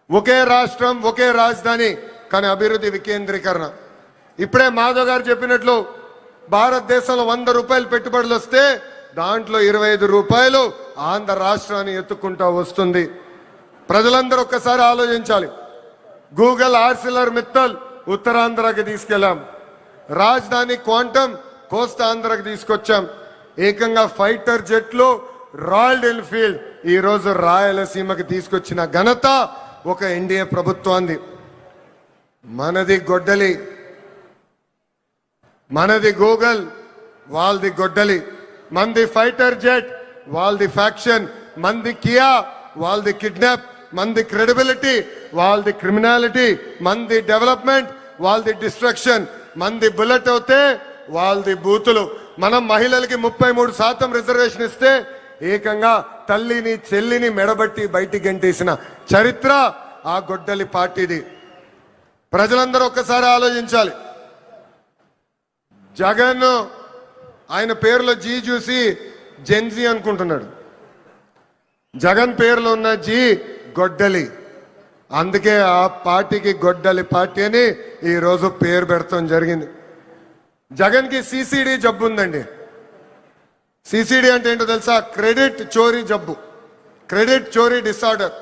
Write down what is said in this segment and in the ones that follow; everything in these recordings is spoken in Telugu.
ఒకే రాష్ట్రం ఒకే రాజధాని కానీ అభివృద్ధి వికేంద్రీకరణ. ఇప్పుడే మాధవ్ గారు చెప్పినట్లు భారతదేశంలో 100 రూపాయలు పెట్టుబడులు వస్తే దాంట్లో 25 రూపాయలు ఆంధ్ర రాష్ట్రాన్ని ఎత్తుకుంటా వస్తుంది. ప్రజలందరూ ఒక్కసారి ఆలోచించాలి. గూగుల్ ఆర్సిలర్ మిత్తల్ ఉత్తరాంధ్రకి తీసుకెళ్ళాం, రాజధాని క్వాంటమ్ కోస్తా ఆంధ్రకి తీసుకొచ్చాం, ఏకంగా ఫైటర్ జెట్లు రాయల్ ఎన్ఫీల్డ్ ఈ రోజు రాయలసీమకి తీసుకొచ్చిన ఘనత ఒక ఎన్డీఏ ప్రభుత్వాన్ని. మనది గొడ్డలి, మనది గూగుల్, వాళ్ళది గొడ్డలి. మంది ఫైటర్ జెట్, వాళ్ళది ఫ్యాక్షన్. మంది కియా, వాళ్ళది కిడ్నాప్. మంది క్రెడిబిలిటీ, వాళ్ళది క్రిమినాలిటీ. మంది డెవలప్మెంట్, వాళ్ళది డిస్ట్రక్షన్. మంది బుల్లెట్ అవుతే వాళ్ళది బూతులు. మనం మహిళలకి 33% రిజర్వేషన్ ఇస్తే ఏకంగా తల్లిని చెల్లిని మెడబట్టి బయటికి గంటేసిన చరిత్ర ఆ గొడ్డలి పార్టీది. ప్రజలందరూ ఒక్కసారి ఆలోచించాలి. జగన్ ఆయన పేరులో జీ చూసి జెన్జీ అనుకుంటున్నాడు. జగన్ పేరులో ఉన్న జీ గొడ్డలి, అందుకే ఆ పార్టీకి గొడ్డలి పార్టీ అని ఈరోజు పేరు పెడతాం జరిగింది. జగన్కి సిసిడి జబ్బు ఉందండి. సిసిడి అంటే ఏంటో తెలుసా? క్రెడిట్ చోరీ జబ్బు, క్రెడిట్ చోరీ డిసార్డర్.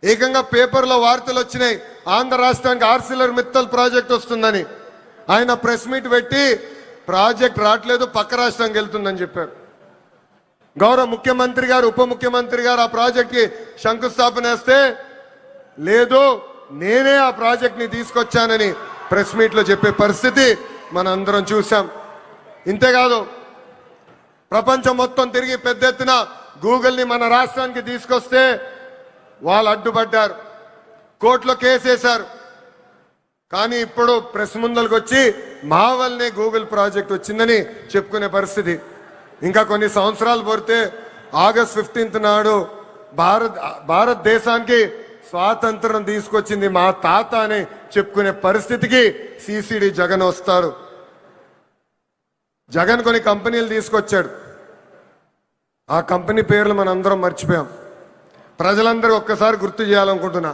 ఏకంగా పేపర్లో వార్తలు వచ్చినాయి, ఆంధ్ర రాష్ట్రానికి ఆర్సిలర్ మిత్తల్ ప్రాజెక్ట్ వస్తుందని. ఆయన ప్రెస్ మీట్ పెట్టి ప్రాజెక్ట్ రావట్లేదు, పక్క రాష్ట్రానికి వెళ్తుందని చెప్పారు. గౌరవ ముఖ్యమంత్రి గారు, ఉప ముఖ్యమంత్రి గారు ఆ ప్రాజెక్ట్కి శంకుస్థాపన వేస్తే లేదు నేనే ఆ ప్రాజెక్ట్ని తీసుకొచ్చానని ప్రెస్ మీట్లో చెప్పే పరిస్థితి మనందరం చూసాం. ఇంతేకాదు ప్రపంచం మొత్తం తిరిగి పెద్ద ఎత్తున గూగుల్ని మన రాష్ట్రానికి తీసుకొస్తే వాళ్ళు అడ్డుపడ్డారు, కోర్టులో కేసేశారు. కానీ ఇప్పుడు ప్రెస్ ముందరికి వచ్చి మా వల్లనే గూగుల్ ప్రాజెక్ట్ వచ్చిందని చెప్పుకునే పరిస్థితి. ఇంకా కొన్ని సంవత్సరాలు పోతే ఆగస్ట్ 15 నాడు భారతదేశానికి స్వాతంత్రం తీసుకొచ్చింది మా తాత అని చెప్పుకునే పరిస్థితికి సిసిడి జగన్ వస్తారు. జగన్ కొన్ని కంపెనీలు తీసుకొచ్చాడు, ఆ కంపెనీ పేర్లు మనందరం మర్చిపోయాం. ప్రజలందరూ ఒక్కసారి గుర్తు చేయాలనుకుంటున్నా.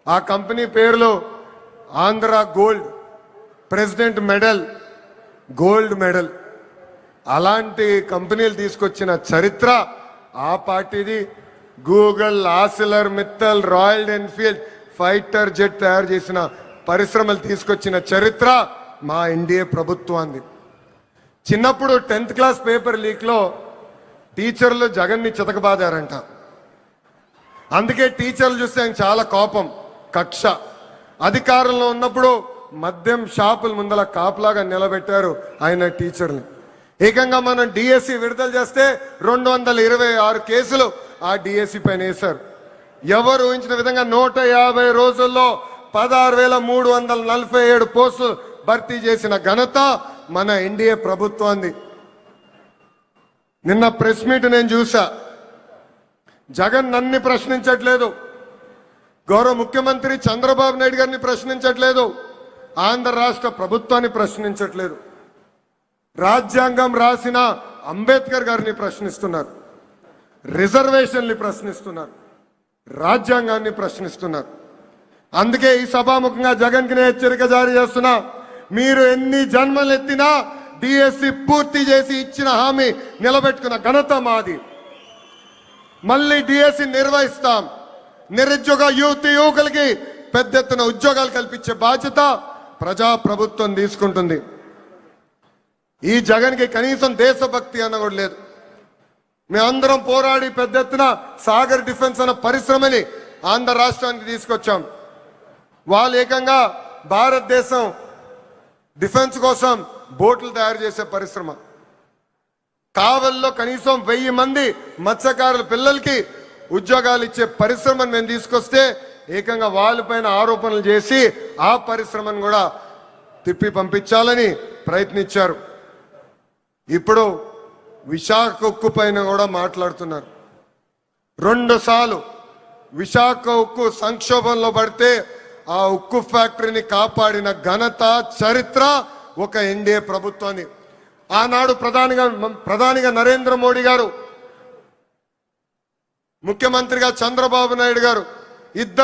ఆ కంపెనీ పేర్లు Andhra gold, president medal, gold medal. అలాంటి కంపెనీలు తీసుకొచ్చిన చరిత్ర ఆ పార్టీది. Google, Arcelor Mittal, royal Enfield, fighter jet తయారు చేసిన పరిశ్రమలు తీసుకొచ్చిన చరిత్ర మా ఎన్డీఏ ప్రభుత్వాన్ని. చిన్నప్పుడు 10th క్లాస్ పేపర్ లీక్లో టీచర్లు జగన్ని చితకబాదారంట. అందుకే టీచర్లు చూస్తే ఆయన చాలా కోపం, కక్ష. అధికారంలో ఉన్నప్పుడు మద్యం షాపుల ముందల కాపులాగా నిలబెట్టారు ఆయన టీచర్ని. ఏకంగా మనం డిఎస్సి విడుదల చేస్తే 226 కేసులు ఆ డిఎస్సి పైన వేశారు. ఎవరు ఊహించిన విధంగా 150 రోజుల్లో 16,347 పోస్టులు భర్తీ చేసిన ఘనత మన ఎన్డీఏ ప్రభుత్వాన్ని. నిన్న ప్రెస్ మీట్ నేను చూసా. జగన్ నన్ను ప్రశ్నించట్లేదు, గౌరవ ముఖ్యమంత్రి చంద్రబాబు నాయుడు గారిని ప్రశ్నించట్లేదు, ఆంధ్ర రాష్ట్ర ప్రభుత్వాన్ని ప్రశ్నించట్లేదు. రాజ్యాంగం రాసిన అంబేద్కర్ గారిని ప్రశ్నిస్తున్నారు, రిజర్వేషన్ని ప్రశ్నిస్తున్నారు, రాజ్యాంగాన్ని ప్రశ్నిస్తున్నారు. అందుకే ఈ సభాముఖంగా జగన్కి నేను హెచ్చరిక జారీ చేస్తున్నా. మీరు ఎన్ని జన్మలు ఎత్తినా డిఎస్సి పూర్తి చేసి ఇచ్చిన హామీ నిలబెట్టుకున్న ఘనత మాది. మళ్ళీ డిఎస్సి నిర్వహిస్తాం. నిరుద్యోగ యువకులకి పెద్ద ఎత్తున ఉద్యోగాలు కల్పించే బాధ్యత ప్రజాప్రభుత్వం తీసుకుంటుంది. ఈ జగన్కి కనీసం దేశభక్తి అన్న కూడా లేదు. మేమందరం పోరాడి పెద్ద ఎత్తున సాగర్ డిఫెన్స్ అన్న పరిశ్రమని ఆంధ్ర రాష్ట్రానికి తీసుకొచ్చాం. వాళ్ళు ఏకంగా భారతదేశం డిఫెన్స్ కోసం బోట్లు తయారు చేసే పరిశ్రమ. కావల్లో కనీసం 1000 మంది మత్స్యకారుల పిల్లలకి ఉద్యోగాలు ఇచ్చే పరిశ్రమను మేము తీసుకొస్తే ఏకంగా వాళ్ళపైన ఆరోపణలు చేసి ఆ పరిశ్రమను కూడా తిప్పి పంపించాలని ప్రయత్నించారు. ఇప్పుడు విశాఖ ఉక్కు పైన కూడా మాట్లాడుతున్నారు. 2 సార్లు విశాఖ ఉక్కు సంక్షోభంలో పడితే ఆ ఉక్కు ఫ్యాక్టరీని కాపాడిన ఘనత చరిత్ర ఒక ఎన్డీఏ ప్రభుత్వాన్ని. ఆనాడు ప్రధానిగా నరేంద్ర మోడీ గారు, ముఖ్యమంత్రిగా చంద్రబాబు నాయుడు గారు ఇద్దరు